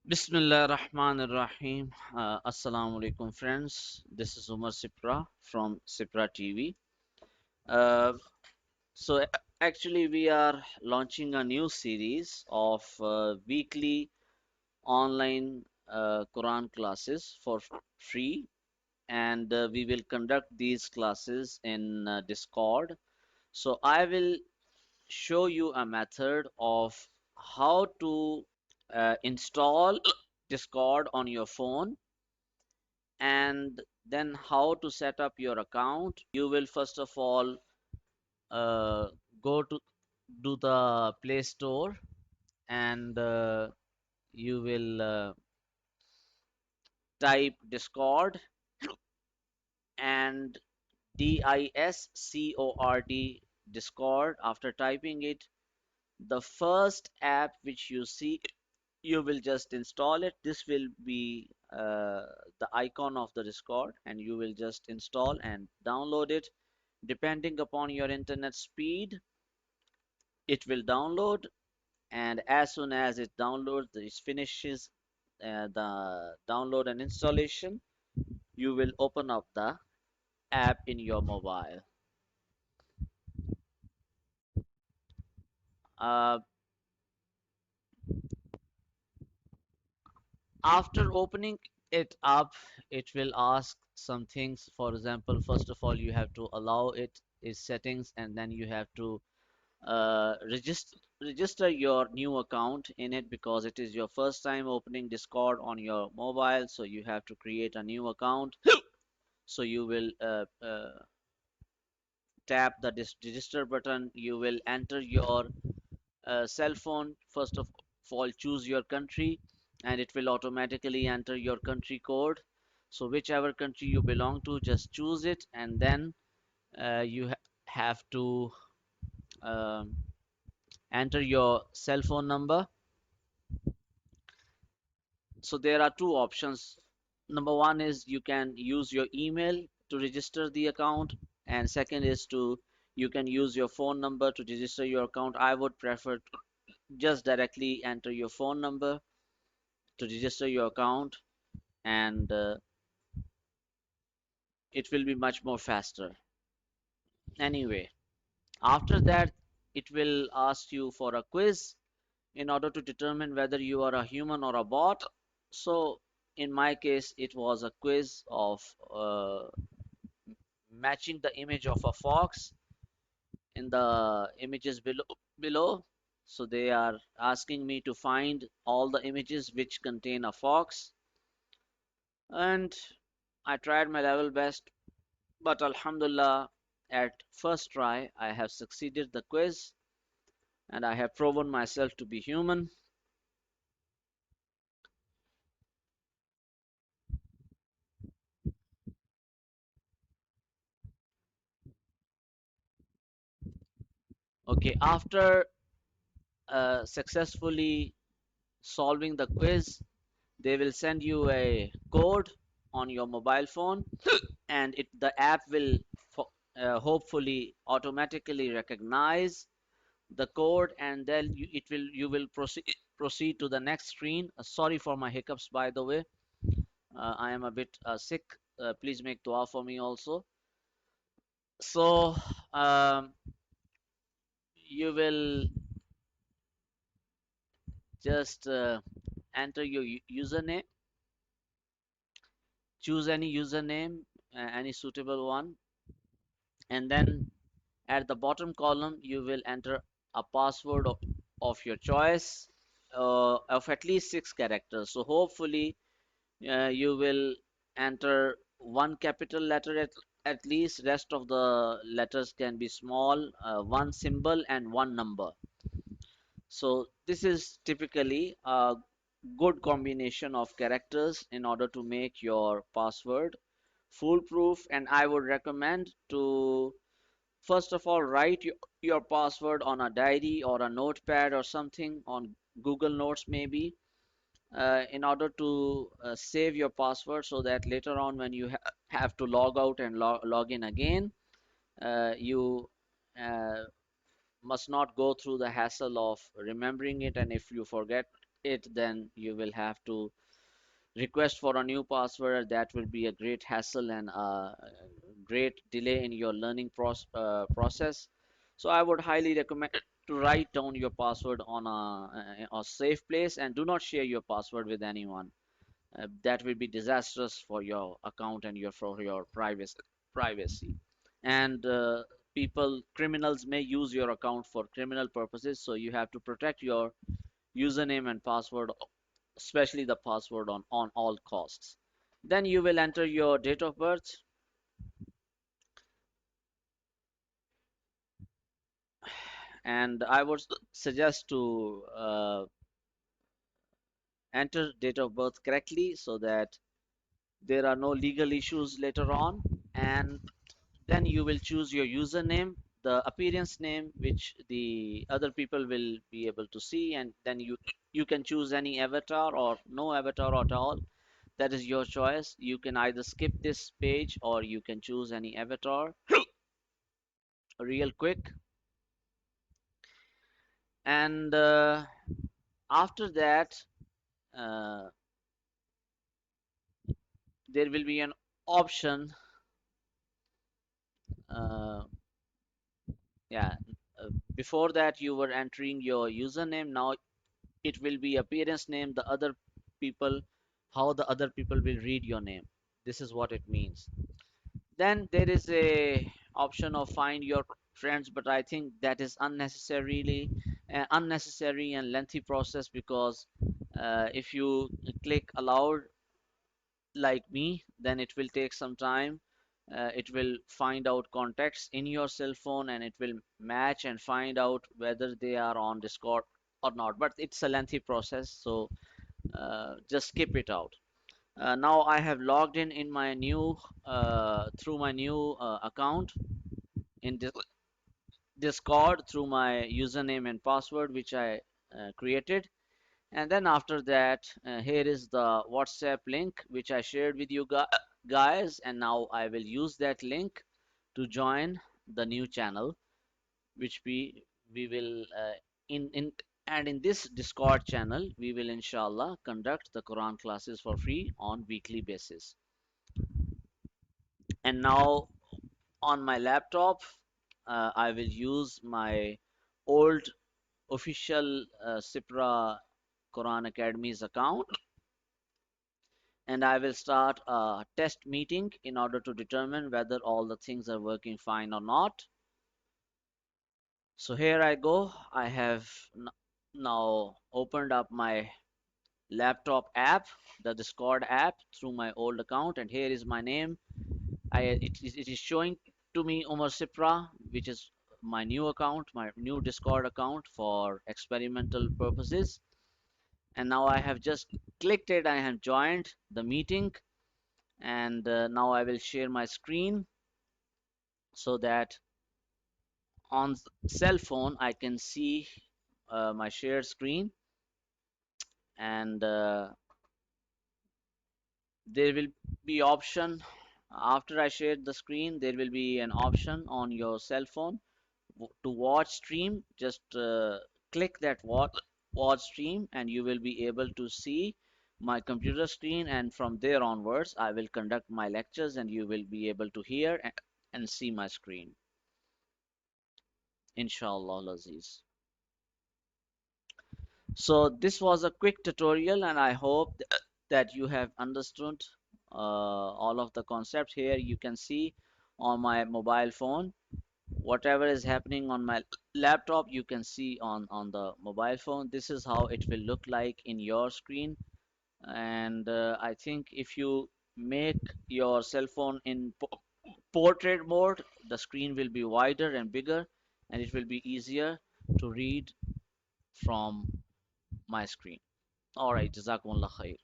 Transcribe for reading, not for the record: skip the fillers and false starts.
Bismillah Rahman Rahim. Assalamu alaikum, friends. This is Umar Sipra from Sipra TV. Uh, actually, we are launching a new series of weekly online Quran classes for free, and we will conduct these classes in Discord. So, I will show you a method of how to install Discord on your phone and then how to set up your account. You will first of all uh, go to the Play Store and you will type Discord and DISCORD Discord. After typing it, the first app which you see, you will just install it. This will be the icon of the Discord, and you will just install and download it. Depending upon your internet speed, it will download, and as soon as it downloads, it finishes the download and installation, you will open up the app in your mobile. Uh, After opening it up, it will ask some things. For example, first of all, you have to allow it its settings, and then you have to register your new account in it because it is your first time opening Discord on your mobile. So you have to create a new account. So you will tap the register button. You will enter your cell phone. First of all, choose your country, and it will automatically enter your country code. So whichever country you belong to, just choose it, and then you have to um, enter your cell phone number. So there are two options. Number one is you can use your email to register the account, and second is to you can use your phone number to register your account. I would prefer to just directly enter your phone number to register your account, and it will be much more faster. Anyway, after that, it will ask you for a quiz in order to determine whether you are a human or a bot. So in my case, it was a quiz of matching the image of a fox in the images below. So they are asking me to find all the images which contain a fox, and I tried my level best, but Alhamdulillah, at first try I have succeeded the quiz, and I have proven myself to be human. Okay, after successfully solving the quiz, they will send you a code on your mobile phone, and the app will hopefully automatically recognize the code, and then you will proceed to the next screen. Sorry for my hiccups, by the way. I am a bit sick. Please make dua for me also. So you will just enter your username, choose any username, any suitable one, and then at the bottom column you will enter a password of your choice, of at least 6 characters. So hopefully you will enter one capital letter at least. Rest of the letters can be small, one symbol and one number. So this is typically a good combination of characters in order to make your password foolproof. And I would recommend to first of all write your password on a diary or a notepad or something, on Google Notes maybe, in order to save your password, so that later on when you have to log out and log in again, you uh, must not go through the hassle of remembering it, and if you forget it, then you will have to request for a new password. That will be a great hassle and a great delay in your learning process. So I would highly recommend to write down your password on a safe place, and do not share your password with anyone. That will be disastrous for your account and for your privacy. And criminals may use your account for criminal purposes, so you have to protect your username and password, especially the password, on all costs. Then you will enter your date of birth, and I would suggest to enter date of birth correctly so that there are no legal issues later on. And then you will choose your username, the appearance name which the other people will be able to see, and then you can choose any avatar or no avatar at all. That is your choice. You can either skip this page or you can choose any avatar real quick. And after that, uh, there will be an option. Uh, yeah, uh, before that you were entering your username. Now it will be appearance name, the other people, how the other people will read your name. This is what it means. Then there is a option of find your friends, but I think that is unnecessary and lengthy process, because if you click allowed like me, then it will take some time. It will find out contacts in your cell phone, and it will match and find out whether they are on Discord or not. But it's a lengthy process, so just skip it out. Now I have logged in my new through my new account in Discord through my username and password which I created. And then after that, here is the WhatsApp link which I shared with you guys. And now I will use that link to join the new channel, which we will in and in this Discord channel we will inshallah conduct the Quran classes for free on weekly basis. And now on my laptop, I will use my old official Sipra Quran Academy's account, and I will start a test meeting in order to determine whether all the things are working fine or not. So here I go. I have now opened up my laptop app, the Discord app, through my old account, and here is my name. It is showing to me Umar Sipra, which is my new account, my new Discord account for experimental purposes. And now I have just clicked it. I have joined the meeting, and now I will share my screen so that on cell phone I can see my shared screen. And there will be option after I share the screen. There will be an option on your cell phone to watch stream. Just click that watch stream, and you will be able to see my computer screen. And from there onwards I will conduct my lectures, and you will be able to hear and see my screen, inshallah aziz. So this was a quick tutorial, and I hope that you have understood all of the concepts. Here you can see on my mobile phone whatever is happening on my laptop, you can see on the mobile phone. This is how it will look like in your screen. And I think if you make your cell phone in portrait mode, the screen will be wider and bigger, and it will be easier to read from my screen. All right, jazakumullah khair.